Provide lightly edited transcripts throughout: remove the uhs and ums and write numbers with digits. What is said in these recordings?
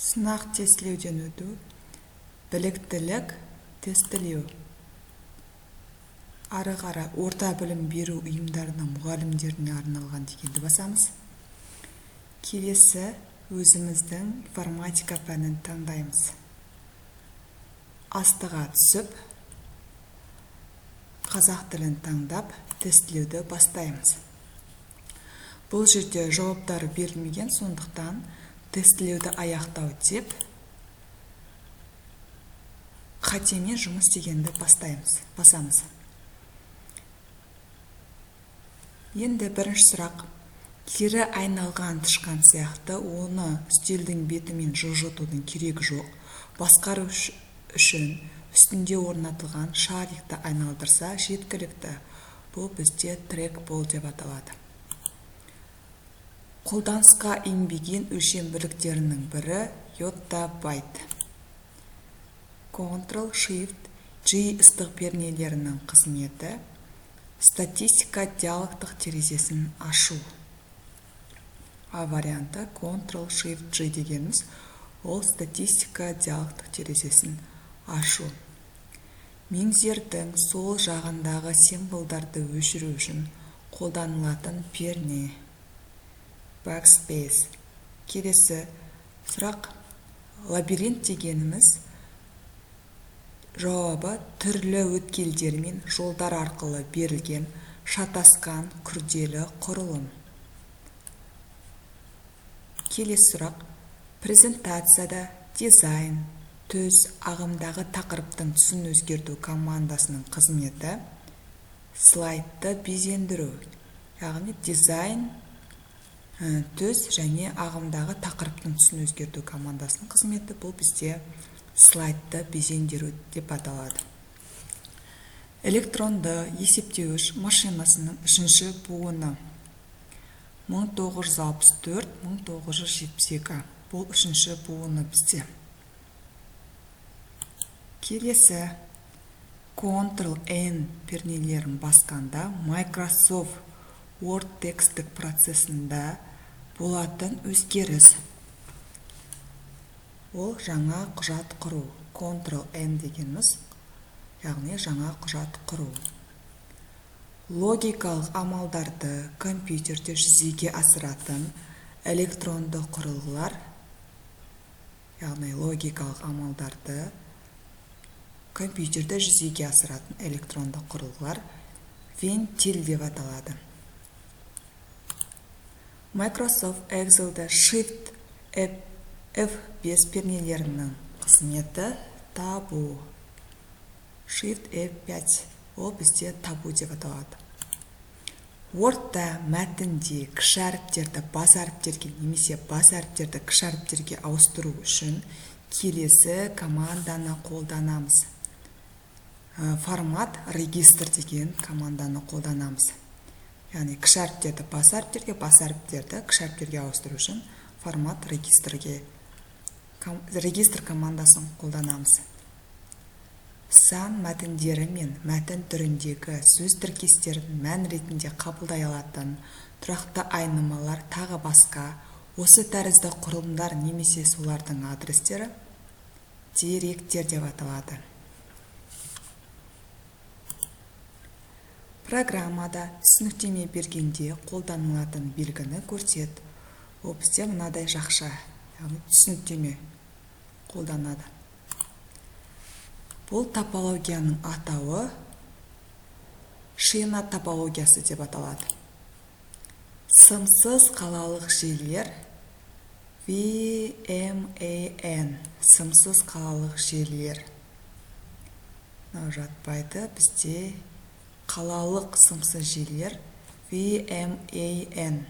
Сынақ тестілеуден өту, біліктілік тестілеу. Ары қарай орта білім беру ұйымдарының мұғалімдеріне арналған дегенді басамыз. Келесі өзіміздің информатика пәнін таңдаймыз. Астыға түсіп, қазақ тілін таңдап, тестілеуді бастаймыз. Бұл жерде жауаптары берілмеген, сондықтан тестілеуді аяқтау деп қатемен жұмыс дегенді басамыз. Енді бірінші сұрақ. Кері айналған тышқан сияқты оны үстелдің бетімен жылжытудың керегі жоқ. Басқару үшін үстінде орнатылған шарикті айналдырса жеткілікті. Бұл бізде трекбол деп аталады. Қолданысқа енбеген өлшем бірліктерінің бірі йоттабайт. Ctrl-Shift-G ыстық пернелерінің қызметі статистика диалогтық терезесін ашу. А варианты Ctrl-Shift-G дегеніміз ол статистика диалогтық терезесін ашу. Меңзердің сол жағындағы символдарды өшіру үшін қолданылатын перне. Backspace. Келесі сұрақ. Лабиринт дегеніміз жауабы түрлі өткелдер мен жолдар арқылы берілген шатасқан күрделі құрылым. Келесі сұрақ. Презентацияда дизайн, төс, ағымдағы тақырыптың түсін өзгерту командасының қызметі слайдты безендіру. Яғни дизайн, төс және ағымдағы тақырыптың түсін өзгерту командасының қызметі бұл бізде слайдты безендіру деп аталады. Электронды есептеуіш машинасының үшінші буыны 1964-1972 бұл үшінші буыны бізде. Келесі Ctrl-N пернелерін басқанда Microsoft Word текстік процесінде болатын өзгеріс. Ол жаңа құжат құру. Ctrl-N дегеніміз, яғни жаңа құжат құру. Логикалық амалдарды компьютерде жүзеге асыратын электронды құрылғылар, яғни логикалық амалдарды компьютерде жүзеге асыратын электронды құрылғылар вентиль деп аталады. Microsoft Excel'да Shift F5 пернелерінің қызметі табу. Shift F5 ол бізде табу деп аталады. Word'да мәтінде кіші әріптерді бас әріптерге немесе бас әріптерді кіші әріптерге ауыстыру үшін келесі команданы қолданамыз. Формат регистр деген команданы қолданамыз. Яғни кіші әріптерді бас әріптерге, бас әріптерді кіші әріптерге ауыстыру үшін формат регистр командасын қолданамыз. Сан мәтіндері мен мәтін түріндегі сөз тіркестерін мән ретінде қабылдай алатын тұрақты айнымалар тағы басқа осы тәрізді құрылымдар немесе солардың адрестері деректер деп аталады. Программада түсініктеме бергенде қолданылатын белгіні көрсет. Ол бізде мынадай жақша, яғни түсініктеме қолданады. Бұл топологияның атауы шина топологиясы деп аталады. Сымсыз қалалық желілер VMAN, сымсыз қалалық желілер. Жатпайды, бізде қалалық сымсыз желілер VMAN.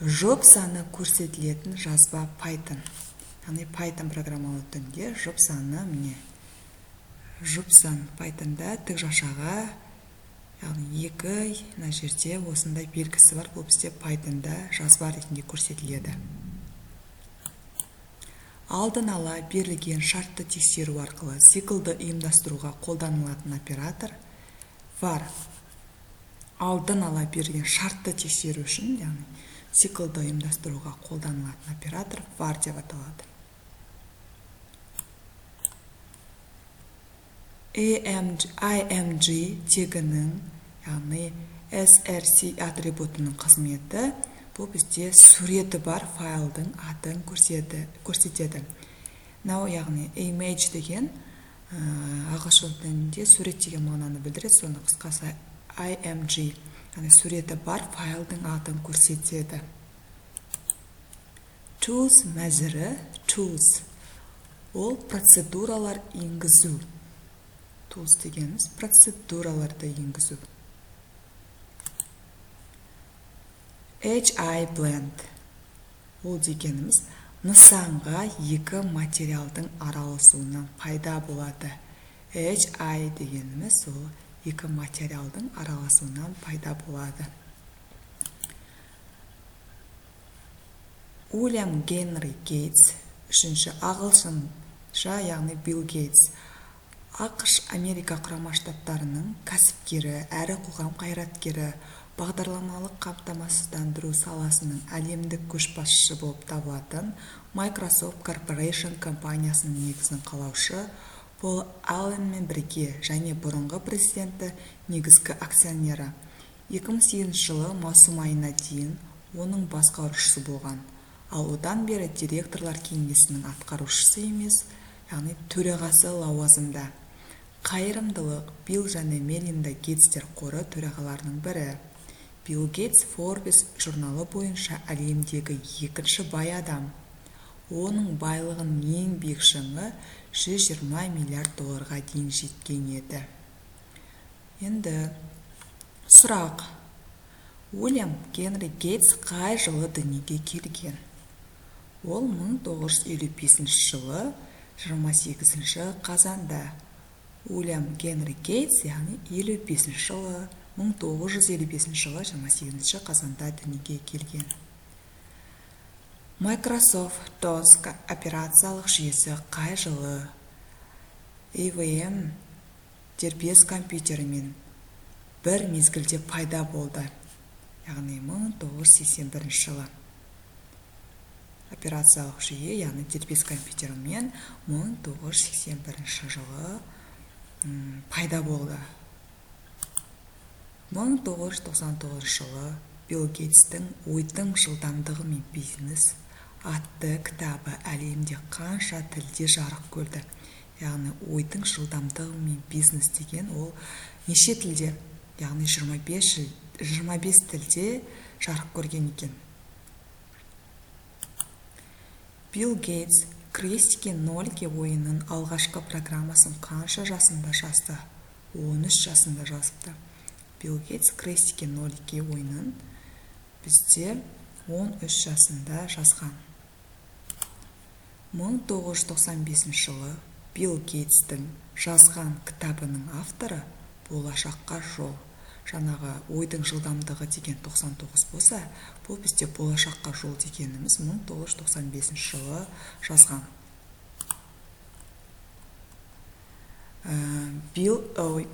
Жоп саны көрсетілетін жазба Python. Яғни Python программалы тілінде жоп саны міне. Жоп сан Python'да тік жақшаға, яғни 2, мына жерде осындай белгісі бар. Бұл бізде Python'да жазба ретінде көрсетіледі. Алдын ала берілген шартты тексеру арқылы циклды ұйымдастыруға қолданылатын оператор var. Алдын ала берілген шартты тексеру үшін, яғни циклды ұйымдастыруға қолданылатын оператор var деп аталады. img тегінің, яғни src атрибутының қызметі бұл бізде суреті бар файлдың атын көрсетеді. Now, яғни image деген ағылшын тілінде сурет деген мағынаны білдіреді, соны қысқасы img, яғни суреті бар файлдың атын көрсетеді. Tools мәзірі, tools ол процедуралар енгізу. Tools дегеніміз процедураларды енгізу. HI blend ол дегеніміз нысанға екі материалдың араласуынан пайда болады. HI дегеніміз ол екі материалдың араласуынан пайда болады. Уильям Генри Гейтс, үшінші ағылшынша, яғни Билл Гейтс, ақш Америка құрама штаттарының кәсіпкері әрі қоғам қайраткері, бағдарламалық қамтамасыздандыру саласының әлемдік көшбасшысы болып табылатын Microsoft Corporation компаниясының негізін қалаушы Пол Алленмен бірге және бұрынғы президенті негізгі акционері. 2008 жылы маусым айына дейін оның басқарушысы болған. Ал одан бері директорлар кеңесінің атқарушысы емес, яғни төрағасы лауазымда. Қайырымдылық Билл және Мелинда Гейтстер қоры төрағаларының бірі. Билл Гейтс Forbes журналы бойынша әлемдегі екінші бай адам. Оның байлығын ең биік шыңы $120 миллиард дейін жеткен еді. Енді сұрақ. Уильям Генри Гейтс қай жылы дүниеге келген? Ол 1955 жылы 28 қазанда. Уильям Генри Гейтс, яғни 55 жылы 1955 жылы 28 қазанда дүниеге келген. Microsoft DOS операциялық жүйесі қай жылы IBM дербес компьютерімен бір мезгілде пайда болды, яғни 1981 жылы. Операциялық жүйе, яғни дербес компьютерімен 1981 жылы пайда болды. 1999 жылы Билл Гейтстің «Ойдың жылдамдығы мен бизнес» атты кітабы әлемде қанша тілде жарық көрді. Яғни ойдың жылдамдығы мен бизнес деген ол неше тілде, яғни 25 тілде жарық көрген екен. Билл Гейтс крестики нольге ойынның алғашқы программасын қанша жасында жазды? 13 жасында жазыпты. Билл Гейтс крестики нольге ойынын бізде 13 жасында жазған. 1995 жылы Билл Гейтстің жазған кітабының авторы болашаққа жол. Жаңағы ойдың жылдамдығы деген 99 болса, бұл бізде болашаққа жол дегеніміз 1995 жылы жазған.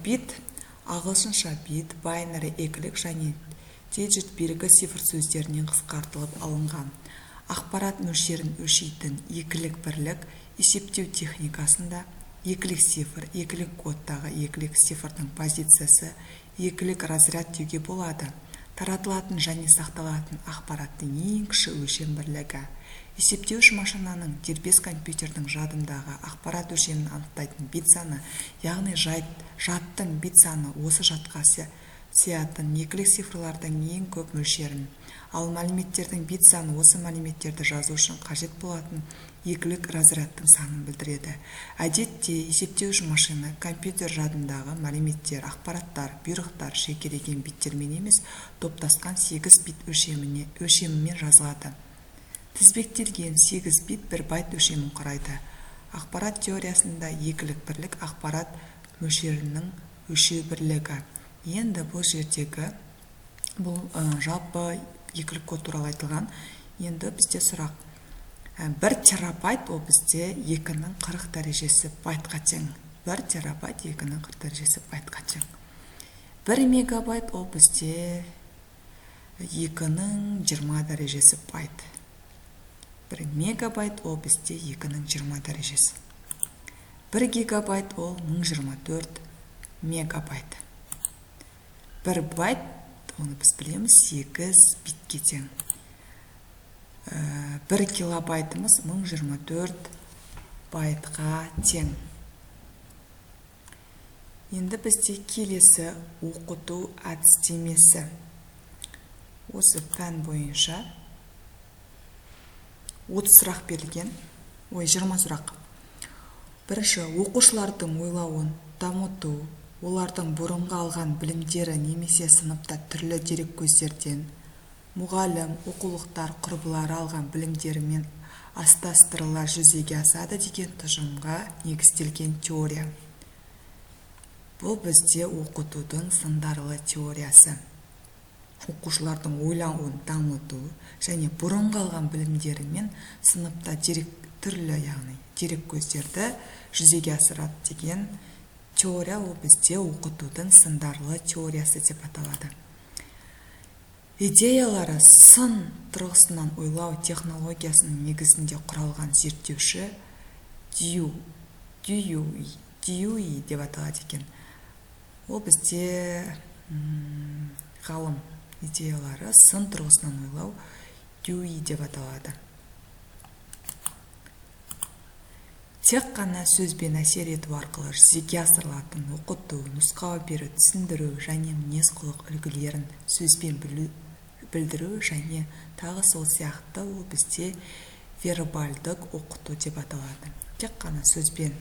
Бит, ағылшынша бит, binary екілік және digit белгі цифр сөздерінен қысқартылып алынған. Ақпарат мөлшерін өлшейтін екілік бірлік есептеу техникасында екілік цифр, екілік кодтағы екілік цифрдың позициясы екілік разряд деуге болады. Таратылатын және сақталатын ақпараттың ең кіші өлшем бірлігі. Есептеуіш машинаның дербес компьютердің жадындағы ақпарат өлшемін анықтайтын бит саны, яғни жадтың бит саны осы жадқа сиятын екілік цифрлардың ең көп мөлшерін, ал мәліметтердің бит саны осы мәліметтерді жазу үшін қажет болатын екілік разрядтың санын білдіреді. Әдетте есептеуіш машина компьютер жадындағы мәліметтер, ақпараттар, бұйрықтар жекелеген биттермен емес, топтасқан 8 бит өлшемімен жазылады. Тізбектелген 8 бит 1 байт өлшемін құрайды. Ақпарат теориясында екілік бірлік ақпарат мөлшерінің өлшеу бірлігі. Енді бұл жердегі жалпы екілік код туралы айтылған. Енді бізде сұрақ. 1 терабайт ол бізде 2-ның 40 дәрежесі байтқа тең. 1 терабайт 2-ның 40 дәрежесі байтқа тең. 1 мегабайт ол бізде 2-ның 20 дәрежесі байт. 1 мегабайт ол бізде 2-ның 20 дәрежесі. 1 гигабайт ол 1024 мегабайт. 1 байт, оны біз білеміз, 8 битке тең. 1 килобайтымыз 1024 байтқа тең. Енді бізде келесі оқыту әдістемесі. Осы пән бойынша 30 сұрақ берілген. 20 сұрақ. Бірінші, оқушылардың ойлауын дамыту, олардың бұрынғы алған білімдері немесе сыныпта түрлі дерек көздерден, мұғалім, оқулықтар, құрбылары алған білімдерімен астастырыла жүзеге асады деген тұжырымға негізделген теория. Бұл бізде оқытудың сындарлы теориясы. Оқушылардың ойлауын дамыту және бұрынғы алған білімдерімен сыныпта түрлі, яғни дерек көздерді жүзеге асырады деген теория ол бізде оқытудың сындарлы теориясы деп аталады. Идеялары сын тұрғысынан ойлау технологиясының негізінде құралған зерттеуші Дьюи деп аталады екен. Ол бізде ғалым. Идеялары сын тұрғысынан ойлау Дьюи деп аталады. Тек қана сөзбен әсер ету арқылы жүзеге асырылатын оқыту, нұсқау беру, түсіндіру және мінез-құлық үлгілерін сөзбен білдіру және тағы сол сияқты ол бізде вербальдық оқыту деп аталады. Тек қана сөзбен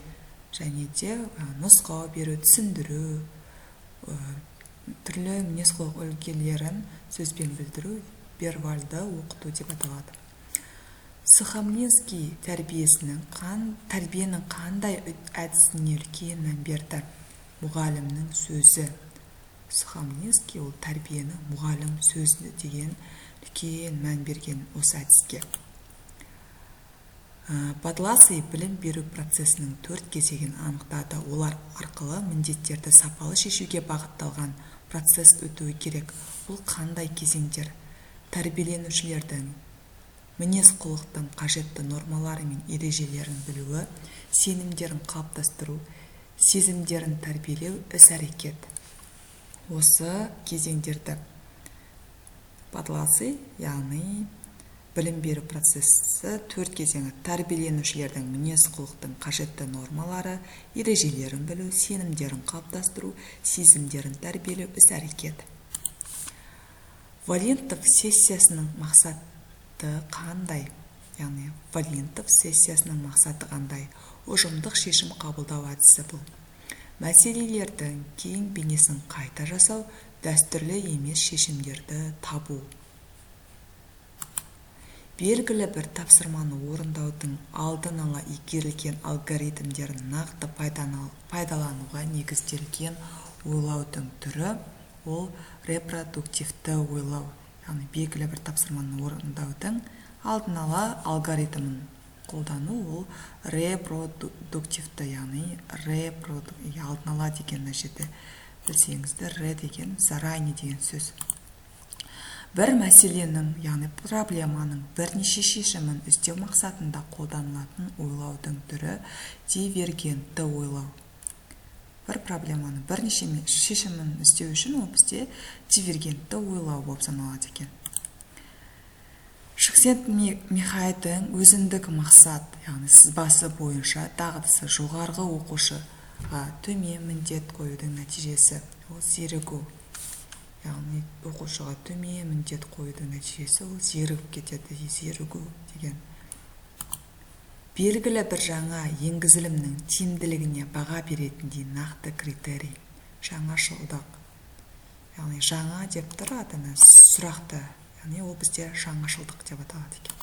және де нұсқау беру, түсіндіру, түрлі мінез-құлық үлгілерін сөзбен білдіру вербальды оқыту деп аталады. Сухомлинский тәрбиенің қандай әдісіне үлкен мән берді? Мұғалімнің сөзі. Сухомлинский ол тәрбиені мұғалім сөзі деген үлкен мән берген осы әдіске. Подласый білім беру процесінің 4 кезегін анықтады. Олар арқылы міндеттерді сапалы шешуге бағытталған процесс өтуі керек. Бұл қандай кезеңдер? Тәрбиеленушілердің мінез-құлықтың қажетті нормалары мен ережелерін білуі, сенімдерін қалыптастыру, сезімдерін тәрбиелеу, іс-әрекет. Осы кезеңдерді подласый, яғни білім беру процесі 4 кезеңі: тәрбиеленушілердің мінез-құлықтың қажетті нормалары, ережелерін білу, сенімдерін қалыптастыру, сезімдерін тәрбиелеу, іс-әрекет. Валентов сессиясының мақсаты қандай? Яғни Валентов сессиясының мақсаты қандай? Ұжымдық шешім қабылдау әдісі бұл. Мәселелердің кең бейнесін қайта жасау, дәстүрлі емес шешімдерді табу. Белгілі бір тапсырманы орындаудың алдын ала игерілген алгоритмдерін нақты пайдалануға негізделген ойлаудың түрі ол репродуктивті ойлау. Яғни белгілі бір тапсырманы орындаудың алдын ала алгоритмін қолдану ол репродуктивті, яғни алдын ала деген жерде білсеңізді, ре деген заранее деген сөз. Бір мәселенің, яғни проблеманың бірнеше шешімін іздеу мақсатында қолданылатын ойлаудың түрі дивергентті ойлау. Бір проблеманың бірнеше шешімін іздеу үшін ол бізде дивергентті ойлау болып саналады екен. Шықсент-Михайдың өзіндік мақсат, яғни сызбасы бойынша дағдысы жоғарғы оқушыға төмен міндет қоюдың нәтижесі ол зерігу. Яғни оқушыға төмен міндет қоюдың нәтижесі ол зерігіп кетеді, зерігу деген. Белгілі бір жаңа енгізілімнің тиімділігіне баға беретіндей нақты критерий. Жаңашылдық. Яғни жаңа деп тұрады сұрақты. Яғни ол бізде жаңашылдық деп аталады екен.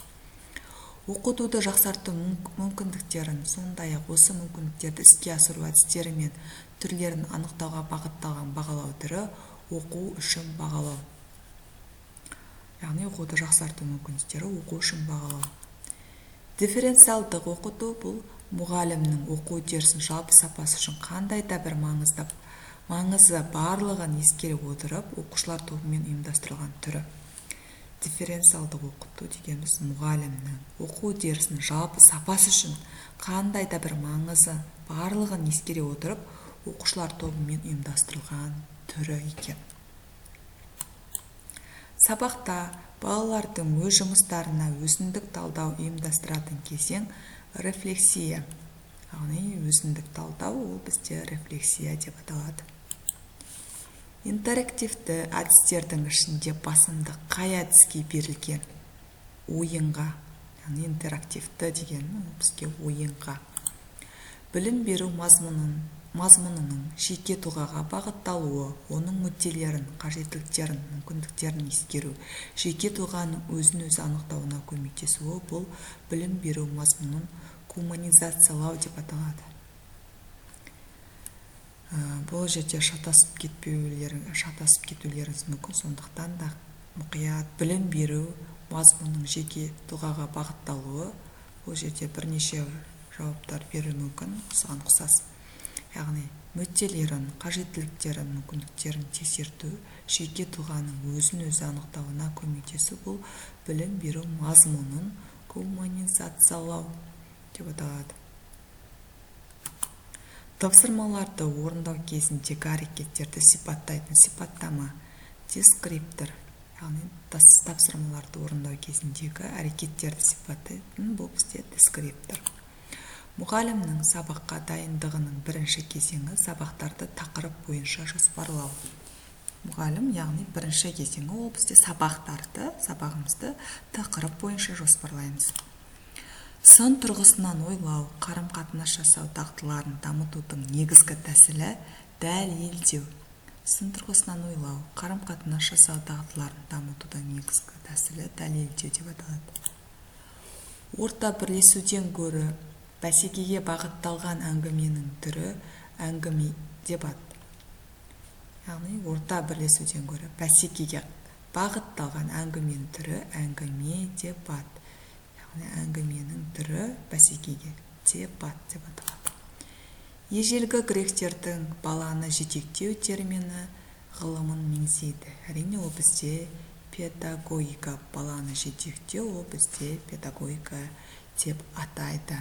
Оқытуды жақсарту мүмкіндіктерін, сондай-ақ осы мүмкіндіктерді іске асыру әдістері мен түрлерін анықтауға бағытталған бағалау түрі оқу үшін бағалау. Яғни оқуды жақсарту мүмкіндіктері оқу үшін бағалау. Дифференциалдық оқыту бұл мұғалімнің оқу үдерісін жалпы сапасы үшін қандай да бір маңызы барлығын ескере отырып оқушылар тобымен ұйымдастырылған түрі. дифференциалдық оқыту дегеніміз мұғалімнің оқу үдерісінің жалпы сапасы үшін қандай да бір маңызы барлығын ескере отырып оқушылар тобымен ұйымдастырылған түрі екен. Сабақта балалардың өз жұмыстарына өзіндік талдау ұйымдастыратын кезең рефлексия. Яғни өзіндік талдау ол бізде рефлексия деп аталады. Интерактивті әдістердің ішінде басымдық қай әдіске берілген? Ойынға. Яғни интерактивті деген бізге ойынға. Білім беру мазмұнының жеке тұлғаға бағытталуы, оның мүдделерін, қажеттіліктерін, мүмкіндіктерін ескеру, жеке тұлғаның өзін-өзі анықтауына көмектесуі бұл білім беру мазмұнын гуманизациялау деп аталады. Бұл жерде шатасып кетулеріңіз мүмкін, сондықтан да мұқият білім беру мазмұнының жеке тұлғаға бағытталуы, бұл жерде бірнеше жауаптар беру мүмкін, осыған ұқсас. Яғни мүдделерін, қажеттіліктерін, мүмкіндіктерін тексерту, жеке тұлғаның өзін-өзі анықтауына көмектесу бұл білім беру мазмұнын гуманизациялау деп аталады. Тапсырмаларды орындау кезіндегі әрекеттерді сипаттайтын сипаттама дескриптор. Яғни тапсырмаларды орындау кезіндегі әрекеттерді сипаттайтын бұл бізде дескриптор. Мұғалімнің сабаққа дайындығының бірінші кезеңі сабақтарды тақырып бойынша жоспарлау. Мұғалім, яғни бірінші кезеңі ол бізде сабағымызды тақырып бойынша жоспарлаймыз. Сын тұрғысынан ойлау, қарым-қатынас жасау дағдыларын дамытудың негізгі тәсілі дәлелдеу. Сын тұрғысынан ойлау, қарым-қатынас жасау дағдыларын дамытудың негізгі тәсілі дәлелдеу деп аталады. Орта бірлесуден гөрі бәсекеге бағытталған әңгіменің түрі әңгіме дебат. Яғни орта бірлесуден гөрі бәсекеге бағытталған әңгіменің түрі әңгіме дебат. Әңгіменің түрі бәсекеге дебат деп аталады. Ежелгі гректердің баланы жетектеу термині ғылымын меңзейді. Әрине ол бізде педагогика, баланы жетектеу ол бізде педагогика деп атайды.